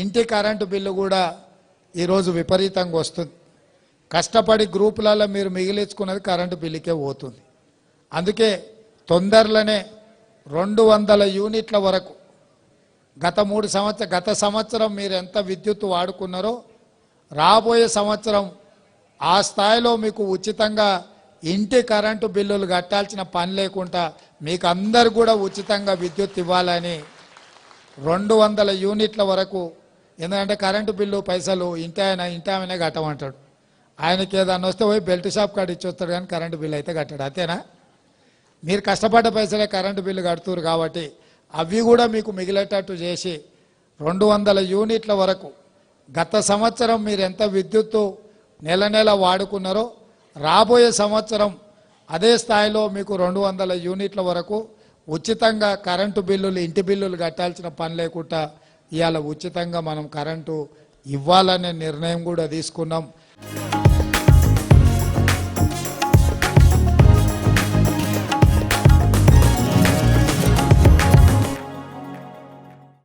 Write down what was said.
ఇంటి current bill కూడా ఈరోజు విపరీతంగా వస్తుంది. కష్టపడి గ్రూపులలో మీరు మిగిలించుకున్నది కరెంటు బిల్లుకే పోతుంది. అందుకే తొందరలోనే 200 యూనిట్ల వరకు గత సంవత్సరం మీరు ఎంత విద్యుత్ వాడుకున్నారో రాబోయే సంవత్సరం ఆ స్థాయిలో మీకు ఉచితంగా ఇంటి కరెంటు బిల్లులు కట్టాల్సిన పని లేకుండా మీకు అందరు కూడా ఉచితంగా విద్యుత్ ఇవ్వాలని 200 యూనిట్ల వరకు. ఎందుకంటే కరెంటు బిల్లు పైసలు ఇంటి ఆమెనే కట్టమంటాడు. ఆయనకి ఏదన్నా వస్తే పోయి బెల్ట్ షాప్ కాడ ఇచ్చొస్తాడు, కానీ కరెంటు బిల్లు అయితే కట్టాడు. అంతేనా? మీరు కష్టపడ్డ పైసలే కరెంటు బిల్లు కడుతున్నారు కాబట్టి అవి కూడా మీకు మిగిలేటట్టు చేసి 200 యూనిట్ల వరకు గత సంవత్సరం మీరు ఎంత విద్యుత్తు నెల వాడుకున్నారో రాబోయే సంవత్సరం అదే స్థాయిలో మీకు 200 యూనిట్ల వరకు ఉచితంగా కరెంటు బిల్లులు ఇంటి బిల్లులు కట్టాల్సిన పని లేకుండా ఇవాళ ఉచితంగా మనం కరెంటు ఇవ్వాలనే నిర్ణయం కూడా తీసుకున్నాం.